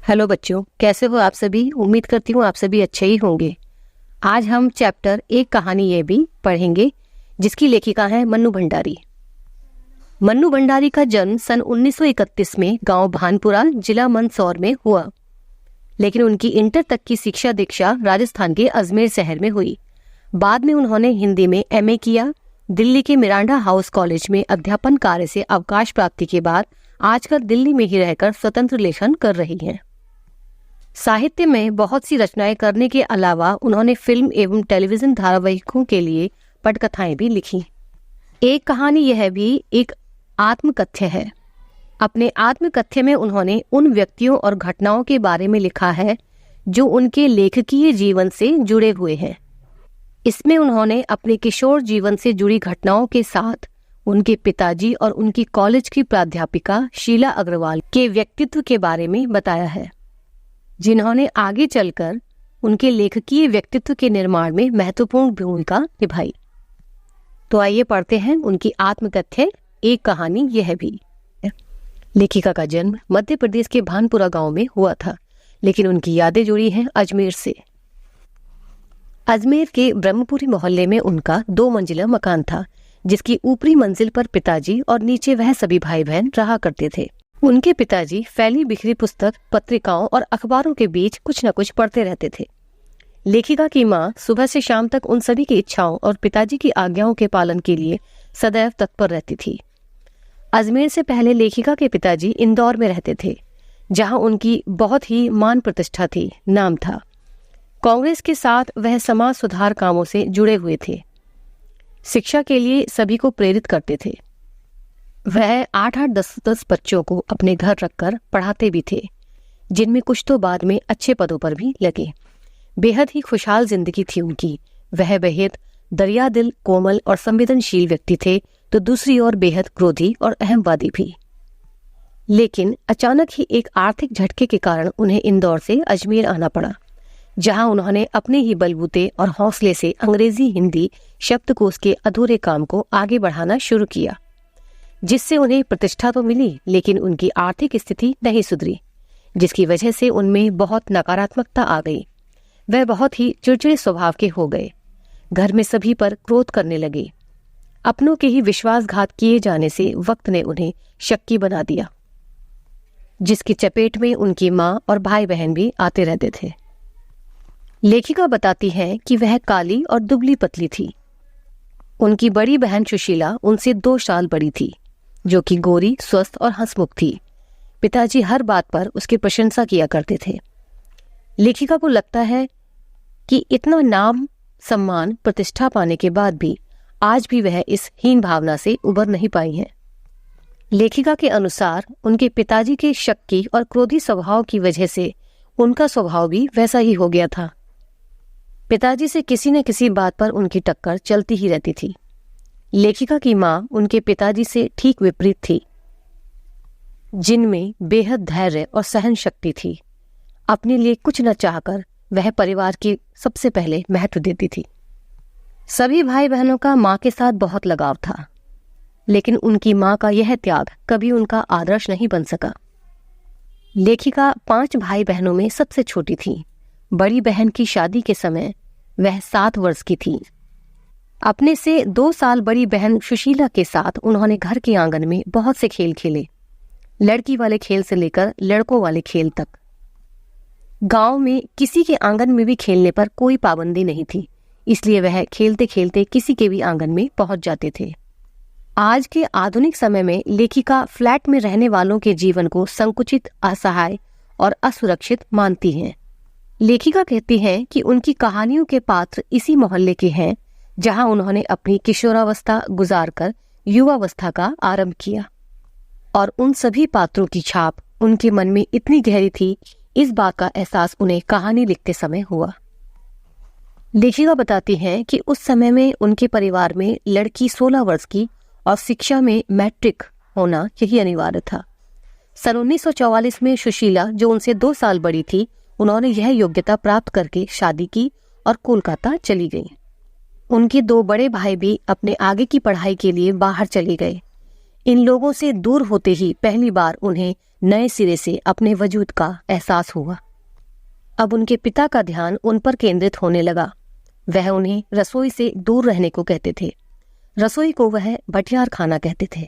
Hello बच्चों, कैसे हो आप सभी। उम्मीद करती हूँ आप सभी अच्छे ही होंगे। आज हम चैप्टर एक कहानी ये भी पढ़ेंगे जिसकी लेखिका है मन्नू भंडारी। मन्नू भंडारी का जन्म सन 1931 में गांव भानपुरा, जिला मंदसौर में हुआ, लेकिन उनकी इंटर तक की शिक्षा दीक्षा राजस्थान के अजमेर शहर में हुई। बाद में उन्होंने हिंदी में MA किया। दिल्ली के मिरांडा हाउस कॉलेज में अध्यापन कार्य से अवकाश प्राप्ति के बाद आजकल दिल्ली में ही रहकर स्वतंत्र लेखन कर रही हैं। साहित्य में बहुत सी रचनाएं करने के अलावा उन्होंने फिल्म एवं टेलीविजन धारावाहिकों के लिए पटकथाएं भी लिखी। एक कहानी यह भी एक आत्मकथ्य है। अपने आत्मकथ्य में उन्होंने उन व्यक्तियों और घटनाओं के बारे में लिखा है जो उनके लेखकीय जीवन से जुड़े हुए हैं। इसमें उन्होंने अपने किशोर जीवन से जुड़ी घटनाओं के साथ उनके पिताजी और उनकी कॉलेज की प्राध्यापिका शीला अग्रवाल के व्यक्तित्व के बारे में बताया है, जिन्होंने आगे चलकर उनके लेखकीय व्यक्तित्व के निर्माण में महत्वपूर्ण भूमिका निभाई। तो आइए पढ़ते हैं उनकी आत्मकथ्य एक कहानी यह भी। लेखिका का जन्म मध्य प्रदेश के भानपुरा गांव में हुआ था, लेकिन उनकी यादें जुड़ी हैं अजमेर से। अजमेर के ब्रह्मपुरी मोहल्ले में उनका 2 मंजिला मकान था, जिसकी ऊपरी मंजिल पर पिताजी और नीचे वह सभी भाई बहन रहा करते थे। उनके पिताजी फैली बिखरी पुस्तक, पत्रिकाओं और अखबारों के बीच कुछ न कुछ पढ़ते रहते थे। लेखिका की माँ सुबह से शाम तक उन सभी की इच्छाओं और पिताजी की आज्ञाओं के पालन के लिए सदैव तत्पर रहती थी। अजमेर से पहले लेखिका के पिताजी इंदौर में रहते थे, जहाँ उनकी बहुत ही मान प्रतिष्ठा थी, नाम था। कांग्रेस के साथ वह समाज सुधार कामों से जुड़े हुए थे। शिक्षा के लिए सभी को प्रेरित करते थे। वह 8-8, 10-10 बच्चों को अपने घर रखकर पढ़ाते भी थे, जिनमें कुछ तो बाद में अच्छे पदों पर भी लगे। बेहद ही खुशहाल जिंदगी थी उनकी। वह बेहद दरिया दिल, कोमल और संवेदनशील व्यक्ति थे, तो दूसरी ओर बेहद क्रोधी और अहमवादी भी। लेकिन अचानक ही एक आर्थिक झटके के कारण उन्हें इंदौर से अजमेर आना पड़ा, जहां उन्होंने अपने ही बलबूते और हौसले से अंग्रेजी हिंदी शब्दकोश के अधूरे काम को आगे बढ़ाना शुरू किया, जिससे उन्हें प्रतिष्ठा तो मिली, लेकिन उनकी आर्थिक स्थिति नहीं सुधरी, जिसकी वजह से उनमें बहुत नकारात्मकता आ गई। वह बहुत ही चिड़चिड़े स्वभाव के हो गए। घर में सभी पर क्रोध करने लगे। अपनों के ही विश्वासघात किए जाने से वक्त ने उन्हें शक्की बना दिया, जिसकी चपेट में उनकी माँ और भाई बहन भी आते रहते थे। लेखिका बताती है कि वह काली और दुबली पतली थी। उनकी बड़ी बहन सुशीला उनसे 2 साल बड़ी थी, जो कि गोरी, स्वस्थ और हंसमुख थी। पिताजी हर बात पर उसकी प्रशंसा किया करते थे। लेखिका को लगता है कि इतना नाम, सम्मान, प्रतिष्ठा पाने के बाद भी आज भी वह इस हीन भावना से उबर नहीं पाई हैं। लेखिका के अनुसार उनके पिताजी के शक्की और क्रोधी स्वभाव की वजह से उनका स्वभाव भी वैसा ही हो गया था। पिताजी से किसी न किसी बात पर उनकी टक्कर चलती ही रहती थी। लेखिका की माँ उनके पिताजी से ठीक विपरीत थी, जिनमें बेहद धैर्य और सहन शक्ति थी। अपने लिए कुछ न चाहकर वह परिवार की सबसे पहले महत्व देती थी। सभी भाई बहनों का माँ के साथ बहुत लगाव था, लेकिन उनकी माँ का यह त्याग कभी उनका आदर्श नहीं बन सका। लेखिका 5 भाई बहनों में सबसे छोटी थी। बड़ी बहन की शादी के समय वह 7 वर्ष की थी। अपने से 2 साल बड़ी बहन सुशीला के साथ उन्होंने घर के आंगन में बहुत से खेल खेले, लड़की वाले खेल से लेकर लड़कों वाले खेल तक। गांव में किसी के आंगन में भी खेलने पर कोई पाबंदी नहीं थी, इसलिए वह खेलते खेलते किसी के भी आंगन में पहुंच जाते थे। आज के आधुनिक समय में लेखिका फ्लैट में रहने वालों के जीवन को संकुचित, असहाय और असुरक्षित मानती हैं। लेखिका कहती हैं कि उनकी कहानियों के पात्र इसी मोहल्ले के हैं, जहां उन्होंने अपनी किशोरावस्था गुजारकर युवावस्था का आरंभ किया, और उन सभी पात्रों की छाप उनके मन में इतनी गहरी थी, इस बात का एहसास उन्हें कहानी लिखते समय हुआ। लेखिका बताती हैं कि उस समय में उनके परिवार में लड़की 16 वर्ष की और शिक्षा में मैट्रिक होना यही अनिवार्य था। सन 1944 में सुशीला, जो उनसे 2 साल बड़ी थी, उन्होंने यह योग्यता प्राप्त करके शादी की और कोलकाता चली गई। उनके 2 बड़े भाई भी अपने आगे की पढ़ाई के लिए बाहर चले गए। इन लोगों से दूर होते ही पहली बार उन्हें नए सिरे से अपने वजूद का एहसास हुआ। अब उनके पिता का ध्यान उन पर केंद्रित होने लगा। वह उन्हें रसोई से दूर रहने को कहते थे। रसोई को वह भटियार खाना कहते थे।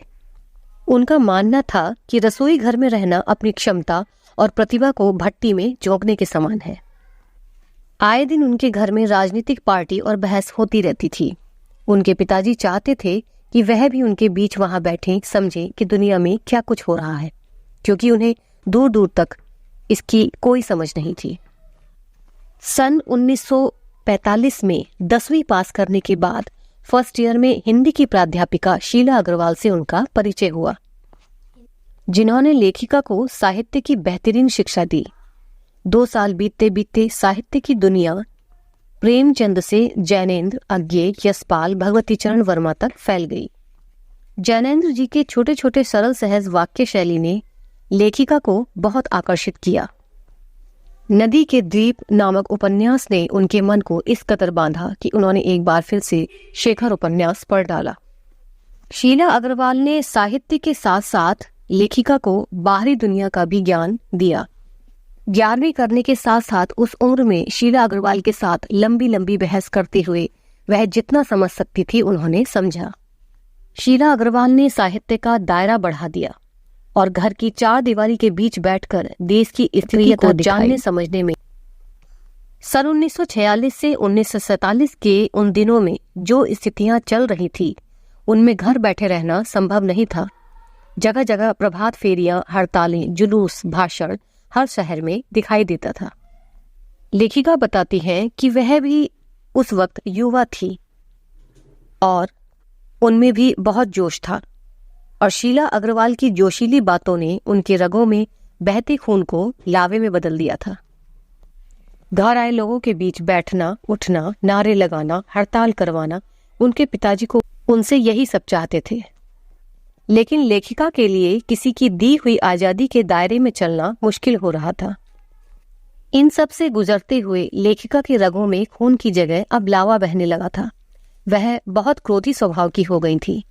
उनका मानना था कि रसोई घर में रहना अपनी क्षमता और प्रतिभा को भट्टी में झोंकने के समान है। आए दिन उनके घर में राजनीतिक पार्टी और बहस होती रहती थी। उनके पिताजी चाहते थे कि वह भी उनके बीच वहां बैठे, समझे कि दुनिया में क्या कुछ हो रहा है, क्योंकि उन्हें दूर दूर तक इसकी कोई समझ नहीं थी। सन 1945 में 10वीं पास करने के बाद फर्स्ट ईयर में हिंदी की प्राध्यापिका शीला अग्रवाल से उनका परिचय हुआ, जिन्होंने लेखिका को साहित्य की बेहतरीन शिक्षा दी। 2 साल बीतते बीतते साहित्य की दुनिया प्रेमचंद से जैनेन्द्र, अज्ञे, यशपाल, भगवती चरण वर्मा तक फैल गई। जैनेन्द्र जी के छोटे छोटे सरल सहज वाक्य शैली ने लेखिका को बहुत आकर्षित किया। नदी के द्वीप नामक उपन्यास ने उनके मन को इस कदर बांधा कि उन्होंने एक बार फिर से शेखर उपन्यास पढ़ डाला। शीला अग्रवाल ने साहित्य के साथ साथ लेखिका को बाहरी दुनिया का भी ज्ञान दिया। 11वीं करने के साथ साथ उस उम्र में शीला अग्रवाल के साथ लंबी लंबी बहस करते हुए वह जितना समझ सकती थी उन्होंने समझा। शीला अग्रवाल ने साहित्य का दायरा बढ़ा दिया और घर की 4 दीवारी के बीच बैठकर देश की स्थिति को जानने समझने में सन 1946 से 1947 के उन दिनों में जो स्थितियां चल रही थी उनमें घर बैठे रहना संभव नहीं था। जगह जगह प्रभात फेरियां, हड़तालें, जुलूस, भाषण हर शहर में दिखाई देता था। लेखिका बताती हैं कि वह भी उस वक्त युवा थी और उनमें भी बहुत जोश था और शीला अग्रवाल की जोशीली बातों ने उनके रगों में बहते खून को लावे में बदल दिया था। घर आए लोगों के बीच बैठना, उठना, नारे लगाना, हड़ताल करवाना, उनके पिताजी को उनसे यही सब चाहते थे। लेकिन लेखिका के लिए किसी की दी हुई आजादी के दायरे में चलना मुश्किल हो रहा था। इन सब से गुजरते हुए लेखिका के रगों में खून की जगह अब लावा बहने लगा था। वह बहुत क्रोधी स्वभाव की हो गई थी,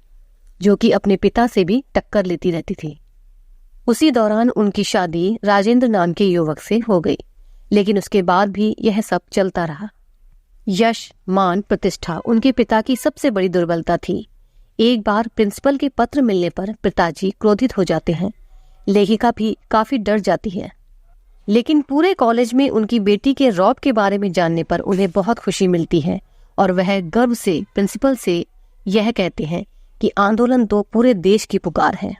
जो कि अपने पिता से भी टक्कर लेती रहती थी। उसी दौरान उनकी शादी राजेंद्र नाम के युवक से हो गई, लेकिन उसके बाद भी यह सब चलता रहा। यश, मान, प्रतिष्ठा उनके पिता की सबसे बड़ी दुर्बलता थी। एक बार प्रिंसिपल के पत्र मिलने पर पिताजी क्रोधित हो जाते हैं। लेखिका भी काफी डर जाती है, लेकिन पूरे कॉलेज में उनकी बेटी के रौब के बारे में जानने पर उन्हें बहुत खुशी मिलती है और वह गर्व से प्रिंसिपल से यह कहते हैं कि आंदोलन तो पूरे देश की पुकार है।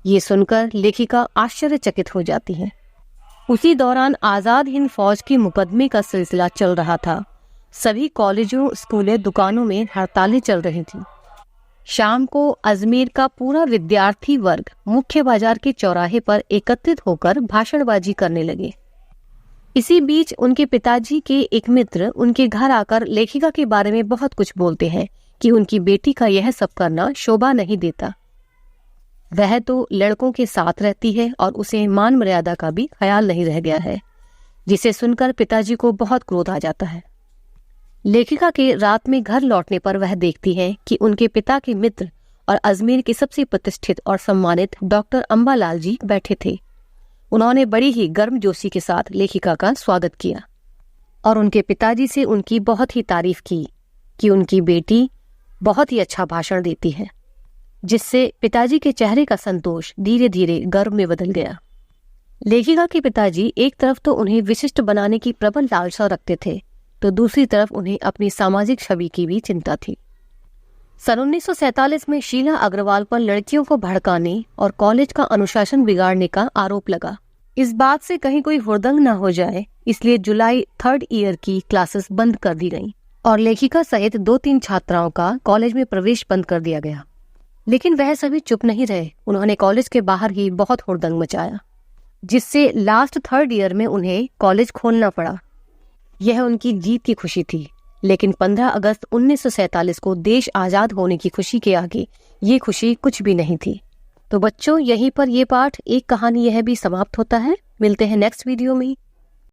ये सुनकर लेखिका आश्चर्यचकित हो जाती है। उसी दौरान आजाद हिंद फौज के मुकदमे का सिलसिला चल रहा था। सभी कॉलेजों, स्कूलें, दुकानों में हड़तालें चल रही थी। शाम को अजमेर का पूरा विद्यार्थी वर्ग मुख्य बाजार के चौराहे पर एकत्रित होकर भाषणबाजी करने लगे। इसी बीच उनके पिताजी के एक मित्र उनके घर आकर लेखिका के बारे में बहुत कुछ बोलते हैं कि उनकी बेटी का यह सब करना शोभा नहीं देता। वह तो लड़कों के साथ रहती है और उसे मान मर्यादा का भी ख्याल नहीं रह गया है, जिसे सुनकर पिताजी को बहुत क्रोध आ जाता है। लेखिका के रात में घर लौटने पर वह देखती है कि उनके पिता के मित्र और अजमेर के सबसे प्रतिष्ठित और सम्मानित डॉक्टर अंबालाल जी बैठे थे। उन्होंने बड़ी ही गर्मजोशी के साथ लेखिका का स्वागत किया और उनके पिताजी से उनकी बहुत ही तारीफ की कि उनकी बेटी बहुत ही अच्छा भाषण देती है, जिससे पिताजी के चेहरे का संतोष धीरे धीरे गर्व में बदल गया। लेखिका के पिताजी एक तरफ तो उन्हें विशिष्ट बनाने की प्रबल लालसा रखते थे, तो दूसरी तरफ उन्हें अपनी सामाजिक छवि की भी चिंता थी। सन 1947 में शीला अग्रवाल पर लड़कियों को भड़काने और कॉलेज का अनुशासन बिगाड़ने का आरोप लगा। इस बात से कहीं कोई हुड़दंग न हो जाए, इसलिए जुलाई 3rd ईयर की क्लासेस बंद कर दी गईं और लेखिका सहित 2-3 छात्राओं का कॉलेज में प्रवेश बंद कर दिया गया। लेकिन वह सभी चुप नहीं रहे। उन्होंने कॉलेज के बाहर ही बहुत हुड़दंग मचाया, जिससे लास्ट 3rd ईयर में उन्हें कॉलेज खोलना पड़ा। यह उनकी जीत की खुशी थी, लेकिन 15 अगस्त 1947 को देश आजाद होने की खुशी के आगे ये खुशी कुछ भी नहीं थी। तो बच्चों, यहीं पर ये पाठ एक कहानी यह भी समाप्त होता है। मिलते हैं नेक्स्ट वीडियो में।